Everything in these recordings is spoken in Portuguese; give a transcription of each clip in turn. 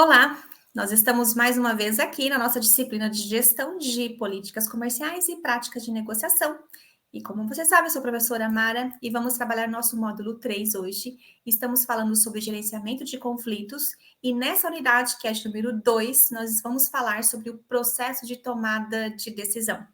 Olá, nós estamos mais uma vez aqui na nossa disciplina de gestão de políticas comerciais e práticas de negociação. E como você sabe, eu sou a professora Mara e vamos trabalhar nosso módulo 3 hoje. Estamos falando sobre gerenciamento de conflitos e nessa unidade, que é a de número 2, nós vamos falar sobre o processo de tomada de decisão.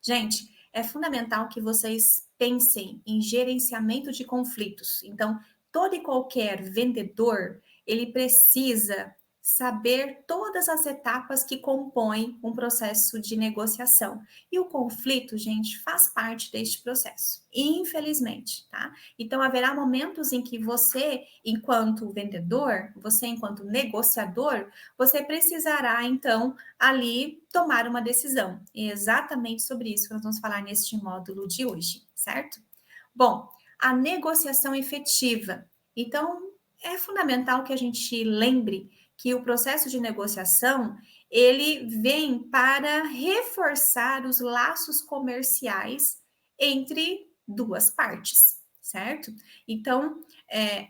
Gente, é fundamental que vocês pensem em gerenciamento de conflitos. Então, todo e qualquer vendedor, ele precisa saber todas as etapas que compõem um processo de negociação. E o conflito, gente, faz parte deste processo, infelizmente, tá? Então, haverá momentos em que você, enquanto vendedor, você, enquanto negociador, você precisará, então, ali tomar uma decisão. E é exatamente sobre isso que nós vamos falar neste módulo de hoje, certo? Bom, a negociação efetiva. Então, é fundamental que a gente lembre que o processo de negociação, ele vem para reforçar os laços comerciais entre duas partes, certo? Então,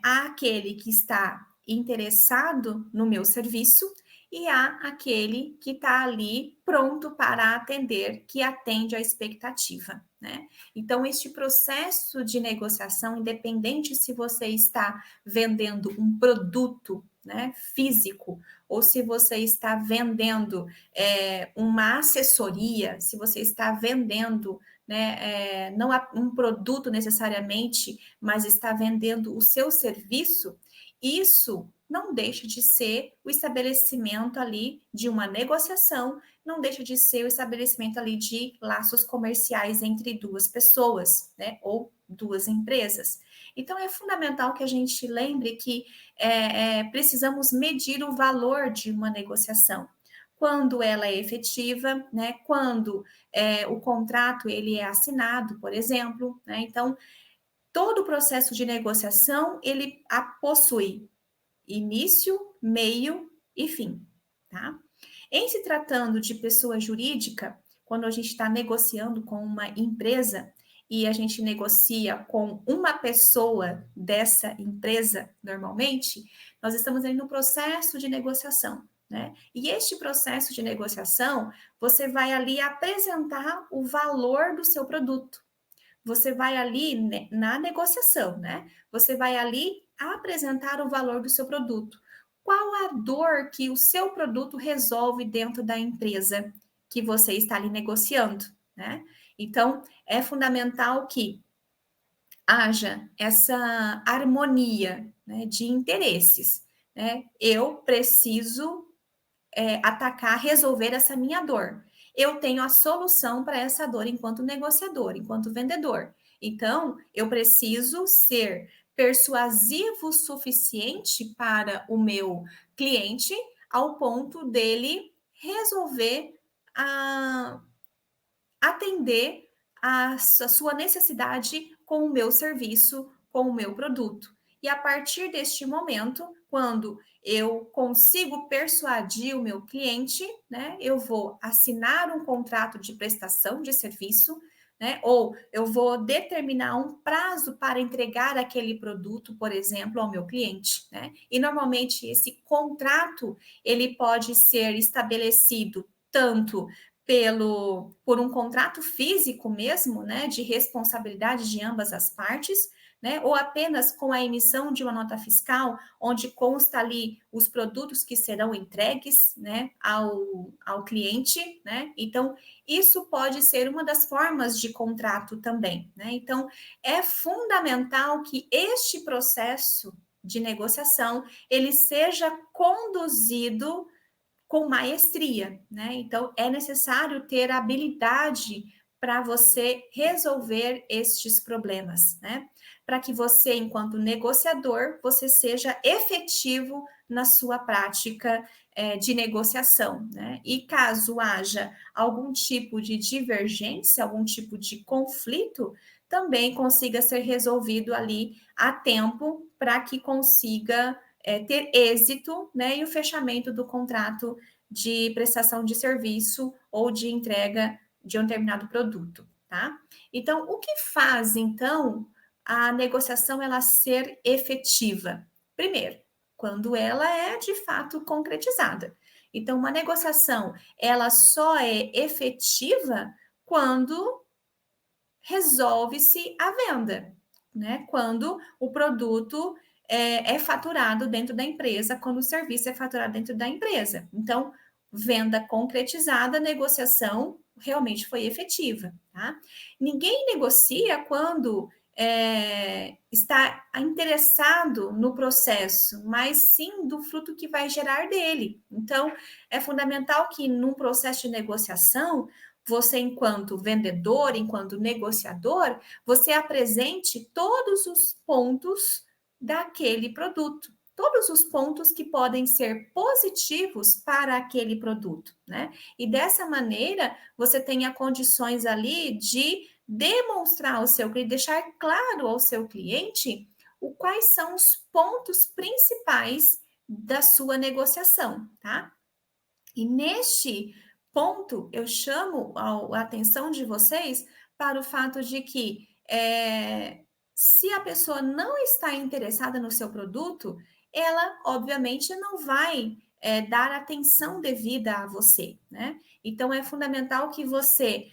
há aquele que está interessado no meu serviço e há aquele que está ali pronto para atender, que atende à expectativa, né? Então, este processo de negociação, independente se você está vendendo um produto, né, físico, ou se você está vendendo uma assessoria, se você está vendendo, né, não um produto necessariamente, mas está vendendo o seu serviço, isso não deixa de ser o estabelecimento ali de uma negociação, não deixa de ser o estabelecimento ali de laços comerciais entre duas pessoas, né, ou duas empresas. Então, é fundamental que a gente lembre que precisamos medir o valor de uma negociação. Quando ela é efetiva, né, quando o contrato ele é assinado, por exemplo, né, então, todo o processo de negociação, ele possui início, meio e fim, tá? Em se tratando de pessoa jurídica, quando a gente está negociando com uma empresa e a gente negocia com uma pessoa dessa empresa, normalmente, nós estamos ali no processo de negociação, né? E este processo de negociação, você vai ali apresentar o valor do seu produto. Você vai ali na negociação, né? Você vai ali apresentar o valor do seu produto. Qual a dor que o seu produto resolve dentro da empresa que você está ali negociando, né? Então, é fundamental que haja essa harmonia, né, de interesses, né? Eu preciso atacar, resolver essa minha dor. Eu tenho a solução para essa dor enquanto negociador, enquanto vendedor. Então, eu preciso ser persuasivo o suficiente para o meu cliente ao ponto dele resolver a, atender a sua necessidade com o meu serviço, com o meu produto. E a partir deste momento, quando eu consigo persuadir o meu cliente, né, eu vou assinar um contrato de prestação de serviço, né, ou eu vou determinar um prazo para entregar aquele produto, por exemplo, ao meu cliente, né? E normalmente esse contrato ele pode ser estabelecido tanto por um contrato físico mesmo, né, de responsabilidade de ambas as partes, né, ou apenas com a emissão de uma nota fiscal, onde consta ali os produtos que serão entregues, né, ao cliente, né, então isso pode ser uma das formas de contrato também, né, então é fundamental que este processo de negociação, ele seja conduzido com maestria, né? Então, é necessário ter habilidade para você resolver estes problemas, né? Para que você, enquanto negociador, você seja efetivo na sua prática de negociação, né? E caso haja algum tipo de divergência, algum tipo de conflito, também consiga ser resolvido ali a tempo para que consiga ter êxito, né, e o fechamento do contrato de prestação de serviço ou de entrega de um determinado produto, tá? Então, o que faz, então, a negociação ela ser efetiva? Primeiro, quando ela é de fato concretizada. Então, uma negociação, ela só é efetiva quando resolve-se a venda, né? Quando o produto é faturado dentro da empresa, quando o serviço é faturado dentro da empresa. Então, venda concretizada, negociação realmente foi efetiva, tá? Ninguém negocia quando está interessado no processo, mas sim do fruto que vai gerar dele. Então, é fundamental que num processo de negociação você, enquanto vendedor, enquanto negociador, você apresente todos os pontos daquele produto, todos os pontos que podem ser positivos para aquele produto, né? E dessa maneira, você tenha condições ali de demonstrar ao seu cliente, deixar claro ao seu cliente quais são os pontos principais da sua negociação, tá? E neste ponto, eu chamo a atenção de vocês para o fato de que se a pessoa não está interessada no seu produto, ela obviamente não vai dar atenção devida a você, né? Então é fundamental que você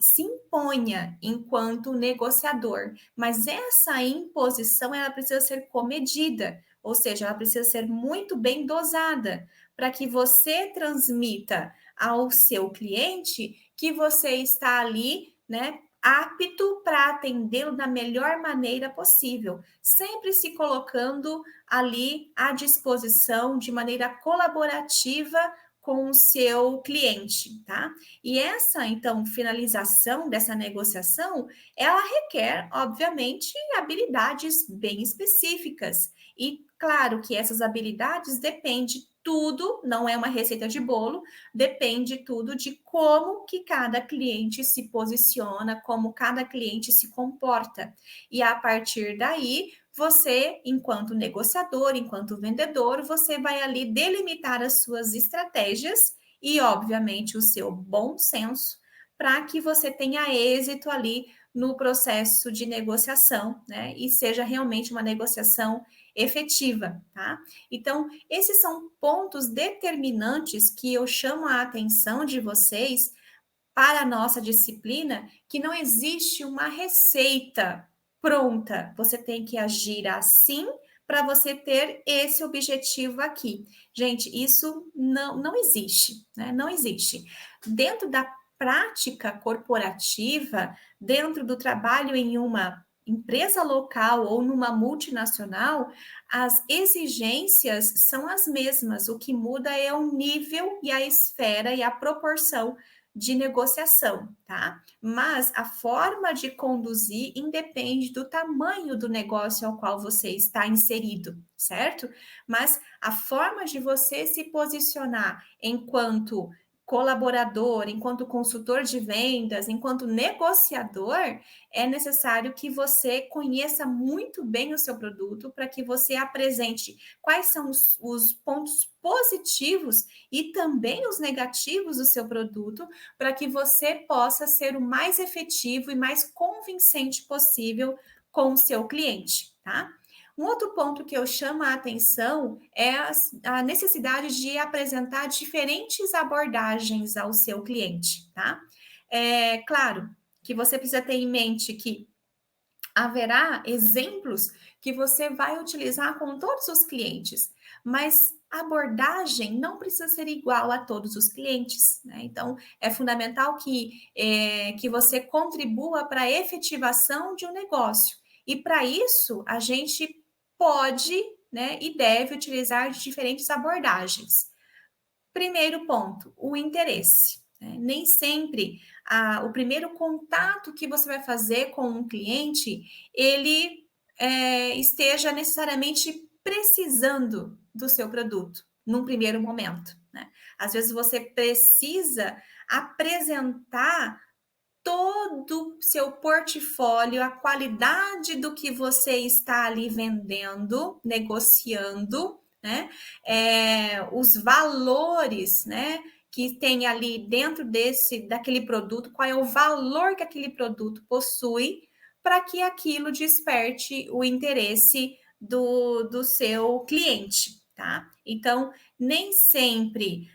se imponha enquanto negociador, mas essa imposição ela precisa ser comedida, ou seja, ela precisa ser muito bem dosada para que você transmita ao seu cliente que você está ali, né, apto para atendê-lo da melhor maneira possível, sempre se colocando ali à disposição de maneira colaborativa com o seu cliente, tá? E essa, então, finalização dessa negociação, ela requer, obviamente, habilidades bem específicas. E claro que essas habilidades dependem tudo, não é uma receita de bolo, depende tudo de como que cada cliente se posiciona, como cada cliente se comporta. E a partir daí, você, enquanto negociador, enquanto vendedor, você vai ali delimitar as suas estratégias e, obviamente, o seu bom senso para que você tenha êxito ali no processo de negociação, né? E seja realmente uma negociação efetiva, tá? Então, esses são pontos determinantes que eu chamo a atenção de vocês para a nossa disciplina, que não existe uma receita pronta. Você tem que agir assim para você ter esse objetivo aqui. Gente, isso não existe, né? Não existe. Dentro da prática corporativa, dentro do trabalho em uma empresa local ou numa multinacional, as exigências são as mesmas. O que muda é o nível e a esfera e a proporção de negociação, tá? Mas a forma de conduzir independe do tamanho do negócio ao qual você está inserido, certo? Mas a forma de você se posicionar enquanto colaborador, enquanto consultor de vendas, enquanto negociador, é necessário que você conheça muito bem o seu produto para que você apresente quais são os pontos positivos e também os negativos do seu produto, para que você possa ser o mais efetivo e mais convincente possível com o seu cliente, tá? Um outro ponto que eu chamo a atenção é a necessidade de apresentar diferentes abordagens ao seu cliente, tá? É claro que você precisa ter em mente que haverá exemplos que você vai utilizar com todos os clientes, mas a abordagem não precisa ser igual a todos os clientes, né? Então, é fundamental que você contribua para a efetivação de um negócio. E para isso, a gente pode, né, e deve utilizar diferentes abordagens. Primeiro ponto, o interesse, né? Nem sempre o primeiro contato que você vai fazer com um cliente, ele esteja necessariamente precisando do seu produto, num primeiro momento, né? Às vezes você precisa apresentar todo o seu portfólio, a qualidade do que você está ali vendendo, negociando, né? Os valores, né? Que tem ali dentro daquele produto, qual é o valor que aquele produto possui, para que aquilo desperte o interesse do seu cliente, tá? Então, nem sempre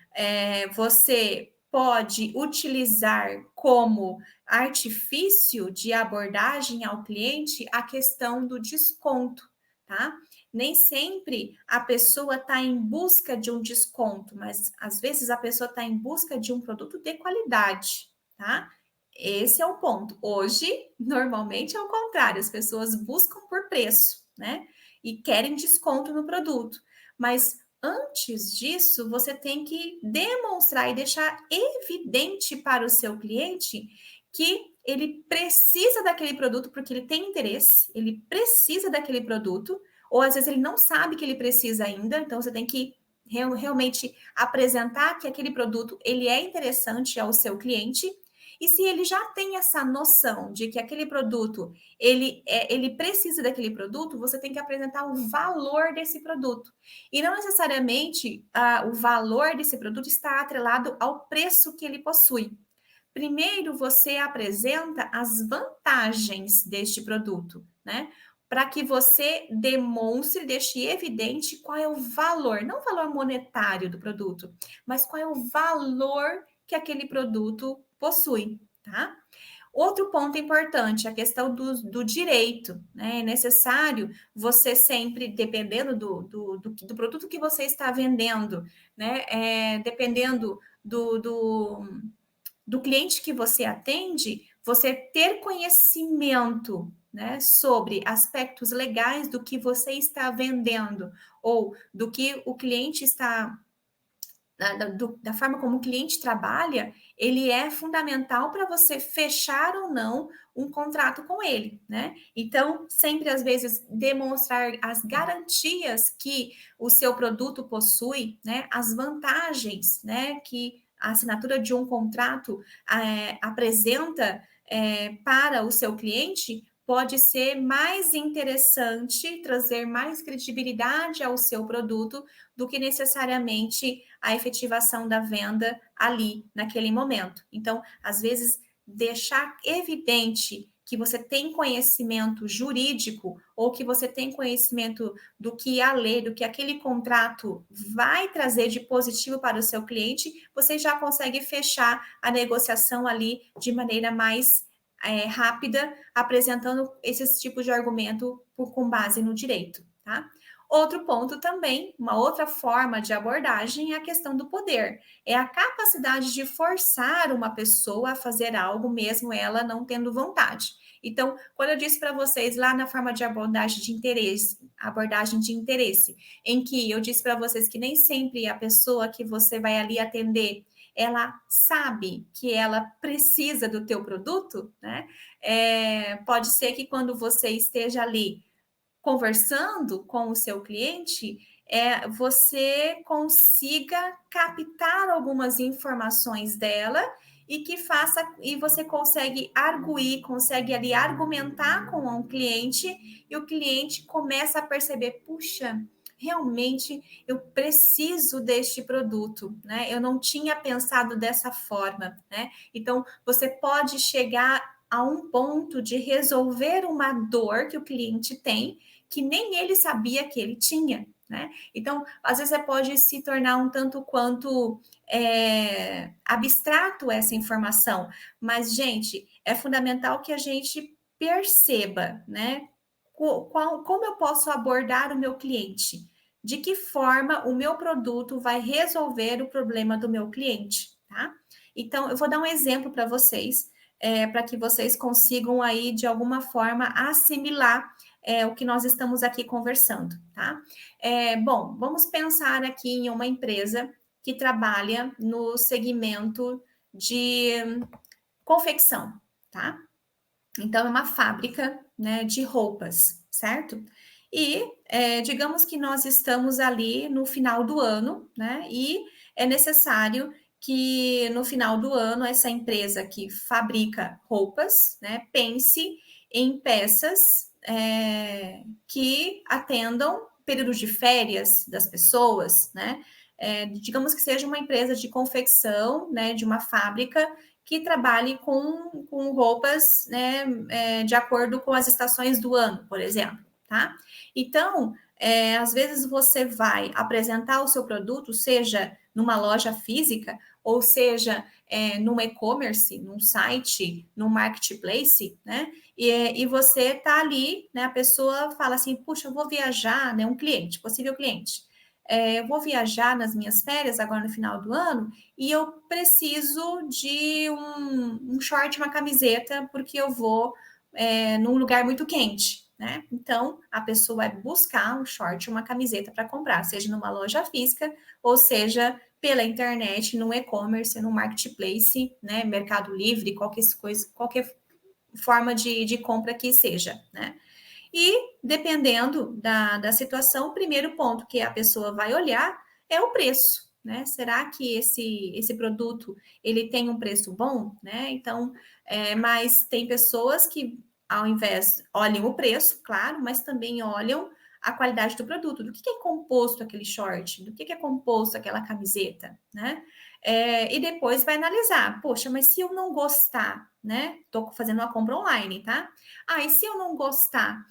você pode utilizar como artifício de abordagem ao cliente a questão do desconto, tá? Nem sempre a pessoa está em busca de um desconto, mas às vezes a pessoa está em busca de um produto de qualidade, tá? Esse é o ponto. Hoje, normalmente é o contrário, as pessoas buscam por preço, né? E querem desconto no produto. Mas antes disso, você tem que demonstrar e deixar evidente para o seu cliente que ele precisa daquele produto porque ele tem interesse, ele precisa daquele produto, ou às vezes ele não sabe que ele precisa ainda, então você tem que realmente apresentar que aquele produto ele é interessante ao seu cliente. E se ele já tem essa noção de que aquele produto ele precisa daquele produto, você tem que apresentar o valor desse produto. E não necessariamente o valor desse produto está atrelado ao preço que ele possui. Primeiro, você apresenta as vantagens deste produto, né? Para que você demonstre, deixe evidente qual é o valor, não o valor monetário do produto, mas qual é o valor que aquele produto possui, tá? Outro ponto importante, a questão do direito, né? É necessário você sempre, dependendo do produto que você está vendendo, né? Dependendo do cliente que você atende, você ter conhecimento, né, sobre aspectos legais do que você está vendendo ou do que o cliente está da forma como o cliente trabalha, ele é fundamental para você fechar ou não um contrato com ele, né? Então, sempre às vezes demonstrar as garantias que o seu produto possui, né? As vantagens, né? Que a assinatura de um contrato apresenta para o seu cliente pode ser mais interessante, trazer mais credibilidade ao seu produto do que necessariamente a efetivação da venda ali, naquele momento. Então, às vezes, deixar evidente que você tem conhecimento jurídico ou que você tem conhecimento do que a lei, do que aquele contrato vai trazer de positivo para o seu cliente, você já consegue fechar a negociação ali de maneira mais rápida, apresentando esses tipos de argumento com base no direito, tá? Outro ponto também, uma outra forma de abordagem é a questão do poder. É a capacidade de forçar uma pessoa a fazer algo, mesmo ela não tendo vontade. Então, quando eu disse para vocês lá na forma de abordagem de interesse, em que eu disse para vocês que nem sempre a pessoa que você vai ali atender ela sabe que ela precisa do teu produto, né? Pode ser que quando você esteja ali conversando com o seu cliente, você consiga captar algumas informações dela e que faça, e você consegue arguir, consegue ali argumentar com o cliente, e o cliente começa a perceber, puxa, realmente eu preciso deste produto, né? Eu não tinha pensado dessa forma, né? Então, você pode chegar a um ponto de resolver uma dor que o cliente tem, que nem ele sabia que ele tinha, né? Então, às vezes, você pode se tornar um tanto quanto abstrato essa informação, mas, gente, é fundamental que a gente perceba, né? Como eu posso abordar o meu cliente? De que forma o meu produto vai resolver o problema do meu cliente, tá? Então, eu vou dar um exemplo para vocês, para que vocês consigam aí, de alguma forma, assimilar o que nós estamos aqui conversando, tá? Bom, vamos pensar aqui em uma empresa que trabalha no segmento de confecção, tá? Então, é uma fábrica, né, de roupas, certo? E digamos que nós estamos ali no final do ano, né? E é necessário que no final do ano essa empresa que fabrica roupas, né, pense em peças que atendam períodos de férias das pessoas, né? Digamos que seja uma empresa de confecção, né, de uma fábrica que trabalhe com roupas, né, de acordo com as estações do ano, por exemplo, tá? Então, Às vezes você vai apresentar o seu produto, seja numa loja física, ou seja, num e-commerce, num site, num marketplace, né? E você tá ali, né? A pessoa fala assim, puxa, eu vou viajar, né? Um cliente, possível cliente. Eu vou viajar nas minhas férias agora no final do ano e eu preciso de um short, uma camiseta, porque eu vou num lugar muito quente, né? Então, a pessoa vai buscar um short, uma camiseta para comprar, seja numa loja física, ou seja pela internet, no e-commerce, no marketplace, né? Mercado Livre, qualquer coisa, qualquer forma de compra que seja, né? E, dependendo da situação, o primeiro ponto que a pessoa vai olhar é o preço, né? Será que esse produto, ele tem um preço bom, né? Então, mas tem pessoas que, ao invés, olham o preço, claro, mas também olham a qualidade do produto, do que é composto aquele short, do que é composto aquela camiseta, né? E depois vai analisar, poxa, mas se eu não gostar, né? Tô fazendo uma compra online, tá? E se eu não gostar,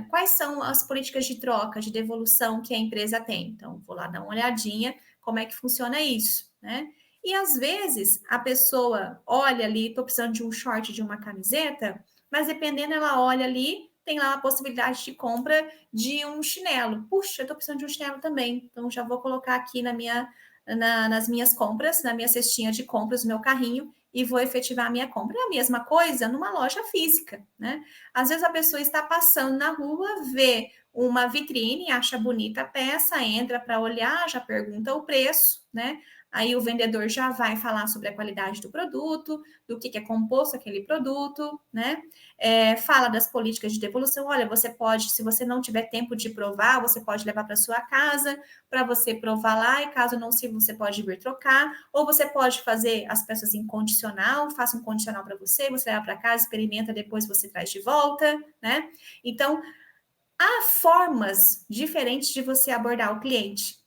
quais são as políticas de troca, de devolução que a empresa tem? Então, vou lá dar uma olhadinha como é que funciona isso, né? E às vezes a pessoa olha ali, estou precisando de um short, de uma camiseta, mas dependendo, ela olha ali, tem lá a possibilidade de compra de um chinelo. Puxa, eu estou precisando de um chinelo também, então já vou colocar aqui nas minhas compras, na minha cestinha de compras, no meu carrinho, e vou efetivar a minha compra. É a mesma coisa numa loja física, né? Às vezes a pessoa está passando na rua, vê uma vitrine, acha bonita a peça, entra para olhar, já pergunta o preço, né? Aí o vendedor já vai falar sobre a qualidade do produto, do que é composto aquele produto, né? Fala das políticas de devolução. Olha, você pode, se você não tiver tempo de provar, você pode levar para sua casa para você provar lá, e caso não sirva, você pode vir trocar, ou você pode fazer as peças em condicional, faça um condicional para você leva para casa, experimenta, depois você traz de volta, né? Então, há formas diferentes de você abordar o cliente,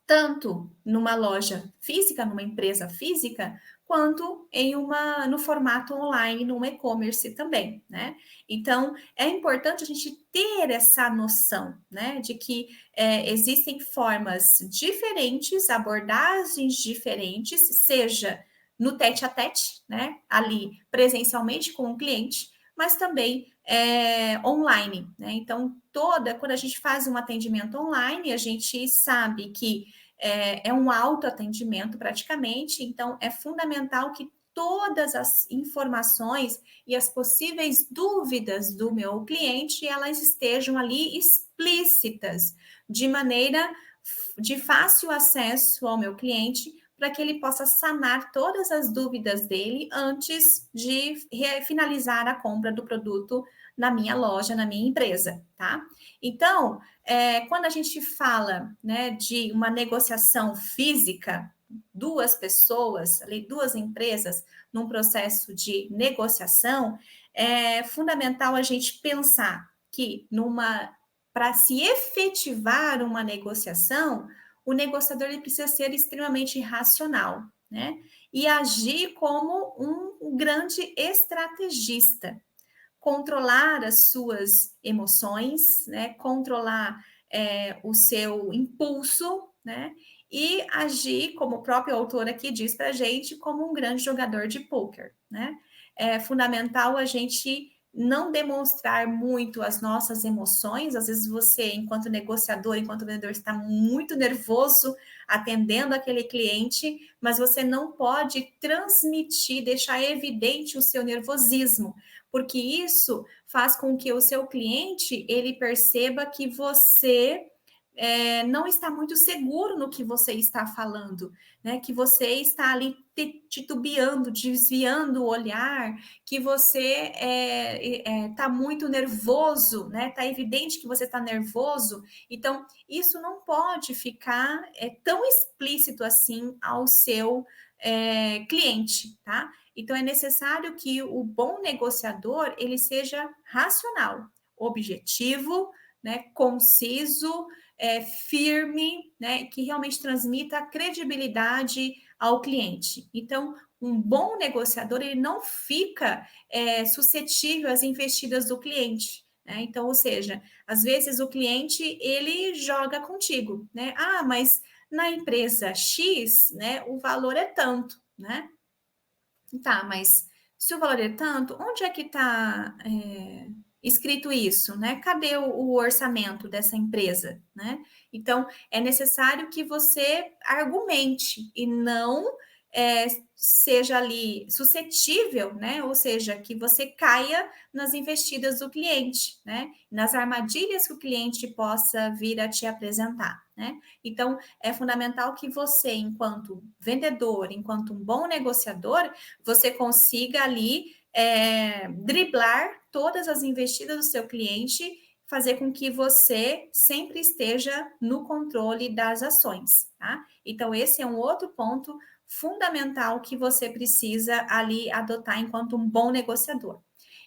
tanto numa loja física, numa empresa física, quanto no formato online, no e-commerce também, né? Então, é importante a gente ter essa noção, né, de que existem formas diferentes, abordagens diferentes, seja no tete a tete, né, ali presencialmente com o cliente, mas também online, né? Então, quando a gente faz um atendimento online, a gente sabe que é um autoatendimento praticamente, então é fundamental que todas as informações e as possíveis dúvidas do meu cliente, elas estejam ali explícitas, de maneira de fácil acesso ao meu cliente, para que ele possa sanar todas as dúvidas dele antes de finalizar a compra do produto na minha loja, na minha empresa, tá? Então, quando a gente fala, né, de uma negociação física, duas pessoas, ali, duas empresas, num processo de negociação, é fundamental a gente pensar que para se efetivar uma negociação, o negociador ele precisa ser extremamente racional, né? E agir como um grande estrategista, controlar as suas emoções, né? Controlar o seu impulso, né? E agir, como o próprio autor aqui diz para a gente, como um grande jogador de pôquer, né? É fundamental a gente não demonstrar muito as nossas emoções. Às vezes você, enquanto negociador, enquanto vendedor, está muito nervoso atendendo aquele cliente, mas você não pode transmitir, deixar evidente o seu nervosismo, porque isso faz com que o seu cliente ele perceba que você não está muito seguro no que você está falando, né? Que você está ali titubeando, desviando o olhar, que você está muito nervoso, né? Está evidente que você está nervoso. Então, isso não pode ficar tão explícito assim ao seu cliente, tá? Então, é necessário que o bom negociador ele seja racional, objetivo, né, conciso, firme, né, que realmente transmita credibilidade ao cliente. Então, um bom negociador ele não fica suscetível às investidas do cliente, né? Então, ou seja, às vezes o cliente, ele joga contigo, né? Ah, mas na empresa X, né, o valor é tanto, né? Tá, mas se o valor é tanto, onde é que está escrito isso, né? Cadê o orçamento dessa empresa, né? Então, é necessário que você argumente e não é, seja ali suscetível, né? Ou seja, que você caia nas investidas do cliente, né? Nas armadilhas que o cliente possa vir a te apresentar, né? Então, é fundamental que você, enquanto vendedor, enquanto um bom negociador, você consiga ali driblar todas as investidas do seu cliente, fazer com que você sempre esteja no controle das ações, tá? Então, esse é um outro ponto fundamental que você precisa ali adotar enquanto um bom negociador.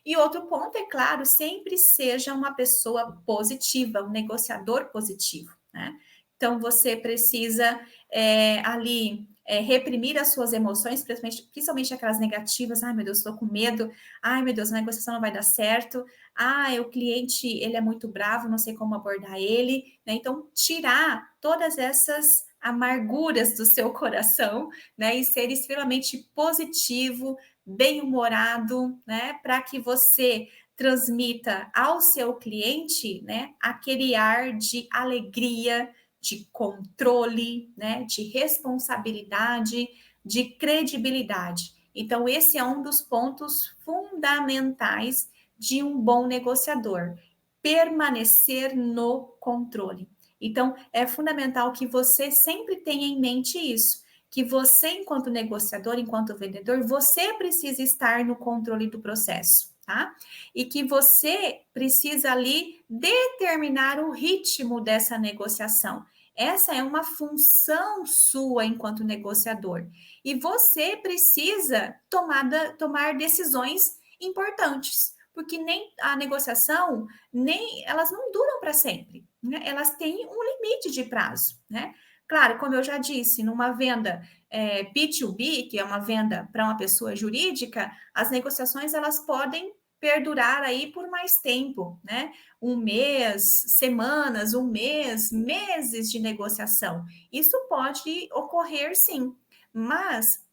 E outro ponto, é claro, sempre seja uma pessoa positiva, um negociador positivo, né? Então, você precisa ali reprimir as suas emoções, principalmente aquelas negativas. Ai, meu Deus, estou com medo. Ai, meu Deus, a negociação não vai dar certo. Ah, o cliente, ele é muito bravo, não sei como abordar ele, né? Então, tirar todas essas amarguras do seu coração, né? E ser extremamente positivo, bem-humorado, né? Para que você transmita ao seu cliente, né, aquele ar de alegria, de controle, né, de responsabilidade, de credibilidade. Então, esse é um dos pontos fundamentais de um bom negociador: permanecer no controle. Então, é fundamental que você sempre tenha em mente isso, que você, enquanto negociador, enquanto vendedor, você precisa estar no controle do processo, tá? E que você precisa ali determinar o ritmo dessa negociação. Essa é uma função sua enquanto negociador. E você precisa tomar decisões importantes, porque nem a negociação, nem elas não duram para sempre, né? Elas têm um limite de prazo, né? Claro, como eu já disse, numa venda B2B, que é uma venda para uma pessoa jurídica, as negociações elas podem perdurar aí por mais tempo, né? Um mês, semanas, um mês, meses de negociação. Isso pode ocorrer sim, mas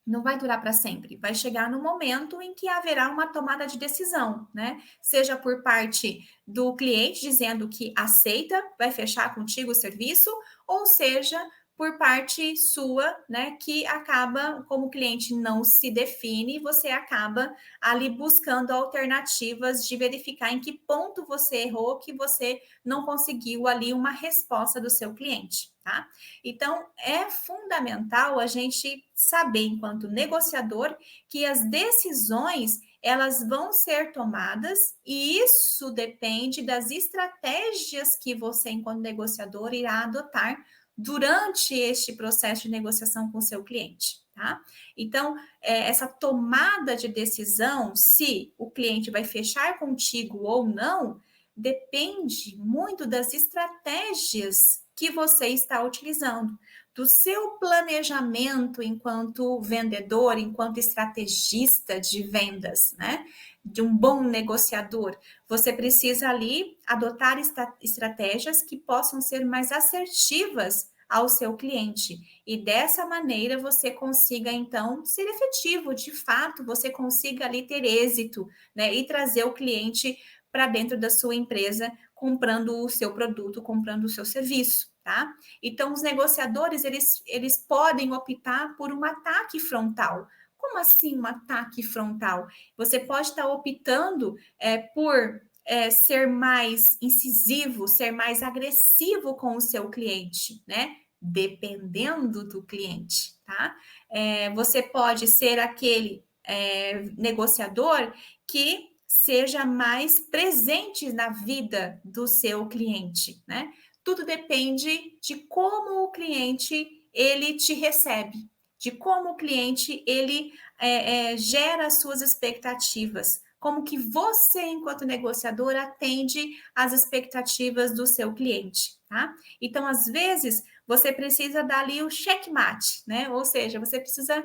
não vai durar para sempre. Vai chegar no momento em que haverá uma tomada de decisão, né? Seja por parte do cliente dizendo que aceita, vai fechar contigo o serviço, ou seja, por parte sua, né, que acaba, como o cliente não se define, você acaba ali buscando alternativas de verificar em que ponto você errou, que você não conseguiu ali uma resposta do seu cliente, tá? Então, é fundamental a gente saber, enquanto negociador, que as decisões elas vão ser tomadas e isso depende das estratégias que você, enquanto negociador, irá adotar durante este processo de negociação com o seu cliente, tá? Então, essa tomada de decisão, se o cliente vai fechar contigo ou não, depende muito das estratégias que você está utilizando, do seu planejamento enquanto vendedor, enquanto estrategista de vendas, né? De um bom negociador. Você precisa ali adotar estratégias que possam ser mais assertivas ao seu cliente. E dessa maneira você consiga, então, ser efetivo, de fato, você consiga ali ter êxito, né? E trazer o cliente para dentro da sua empresa, comprando o seu produto, comprando o seu serviço, tá? Então, os negociadores, eles podem optar por um ataque frontal. Como assim um ataque frontal? Você pode estar optando por ser mais incisivo, ser mais agressivo com o seu cliente, né? Dependendo do cliente, tá? Você pode ser aquele negociador que seja mais presente na vida do seu cliente, né? Tudo depende de como o cliente ele te recebe, de como o cliente ele gera as suas expectativas, como que você, enquanto negociador, atende às expectativas do seu cliente, tá? Então, às vezes, você precisa dar ali o checkmate, né? Ou seja, você precisa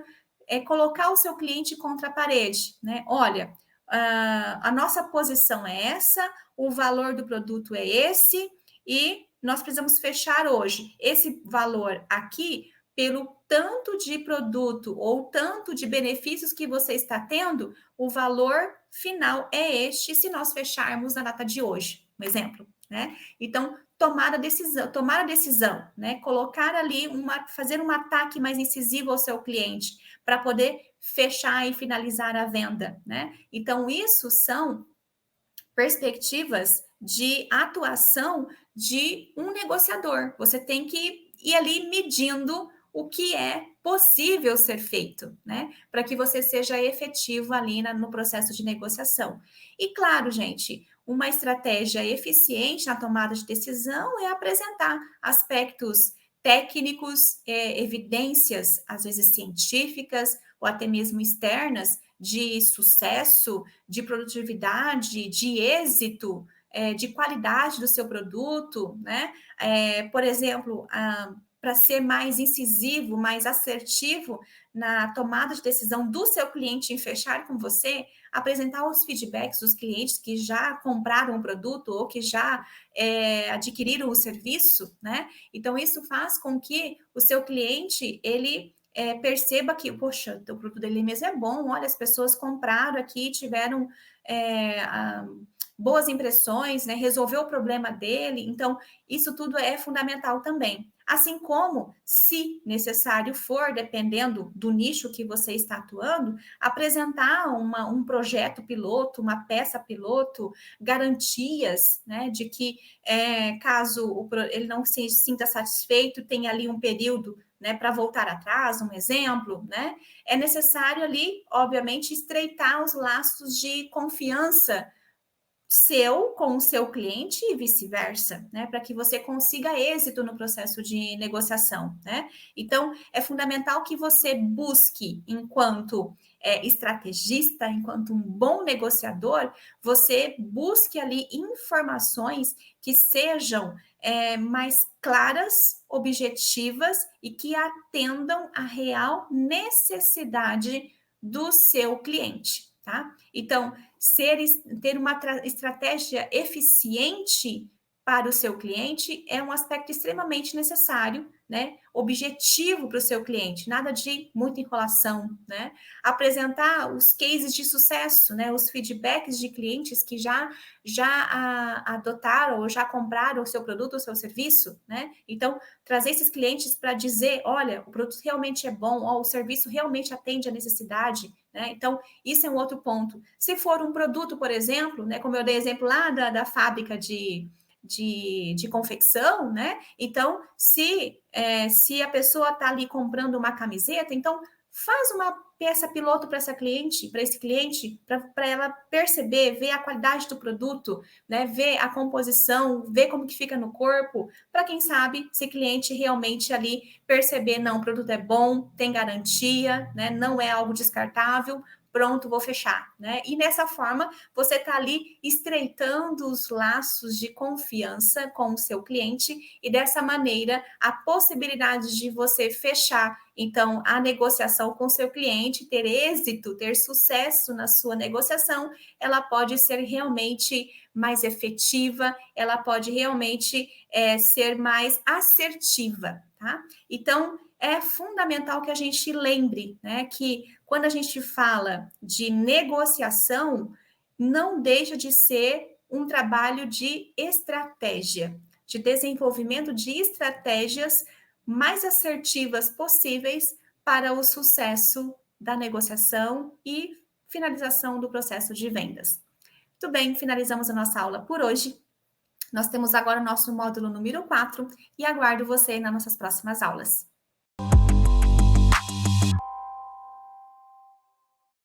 colocar o seu cliente contra a parede, né? Olha, a nossa posição é essa, o valor do produto é esse e nós precisamos fechar hoje esse valor aqui pelo tanto de produto ou tanto de benefícios que você está tendo, o valor final é este se nós fecharmos na data de hoje, um exemplo, né? Então, tomar a decisão, né? Colocar ali fazer um ataque mais incisivo ao seu cliente para poder fechar e finalizar a venda, né? Então, isso são perspectivas de atuação de um negociador. Você tem que ir ali medindo o que é possível ser feito, né? Para que você seja efetivo ali no processo de negociação. E claro, gente, uma estratégia eficiente na tomada de decisão é apresentar aspectos técnicos, evidências, às vezes científicas ou até mesmo externas, de sucesso, de produtividade, de êxito, de qualidade do seu produto, né? Por exemplo, para ser mais incisivo, mais assertivo na tomada de decisão do seu cliente em fechar com você, apresentar os feedbacks dos clientes que já compraram o produto ou que já adquiriram o serviço, né? Então, isso faz com que o seu cliente, ele perceba que, poxa, o produto dele mesmo é bom, olha, as pessoas compraram aqui, tiveram boas impressões, né? Resolveu o problema dele, então isso tudo é fundamental também. Assim como, se necessário for, dependendo do nicho que você está atuando, apresentar um projeto piloto, uma peça piloto, garantias, né, de que caso ele não se sinta satisfeito, tem ali um período, né, para voltar atrás, um exemplo, né? É necessário ali, obviamente, estreitar os laços de confiança seu com o seu cliente e vice-versa, né? Para que você consiga êxito no processo de negociação, né? Então, é fundamental que você busque, enquanto estrategista, enquanto um bom negociador, você busque ali informações que sejam mais claras, objetivas e que atendam à real necessidade do seu cliente, tá? Então, ter uma estratégia eficiente para o seu cliente é um aspecto extremamente necessário, né? Objetivo para o seu cliente, nada de muita enrolação, né? Apresentar os cases de sucesso, né? Os feedbacks de clientes que já adotaram ou já compraram o seu produto ou seu serviço, né? Então, trazer esses clientes para dizer, olha, o produto realmente é bom, ó, o serviço realmente atende a necessidade, né? Então, isso é um outro ponto. Se for um produto, por exemplo, né, como eu dei exemplo lá da fábrica de confecção, né? Então, se a pessoa está ali comprando uma camiseta, então faz uma peça piloto para esse cliente, para ela perceber, ver a qualidade do produto, né? Ver a composição, ver como que fica no corpo, para quem sabe, se cliente realmente ali perceber, não, o produto é bom, tem garantia, né? Não é algo descartável, pronto, vou fechar, né? E nessa forma, você está ali estreitando os laços de confiança com o seu cliente e dessa maneira a possibilidade de você fechar, então, a negociação com o seu cliente, ter êxito, ter sucesso na sua negociação, ela pode ser realmente mais efetiva, ela pode realmente ser mais assertiva, tá? Então, é fundamental que a gente lembre, né, que quando a gente fala de negociação, não deixa de ser um trabalho de estratégia, de desenvolvimento de estratégias mais assertivas possíveis para o sucesso da negociação e finalização do processo de vendas. Muito bem, finalizamos a nossa aula por hoje. Nós temos agora o nosso módulo número 4 e aguardo você nas nossas próximas aulas.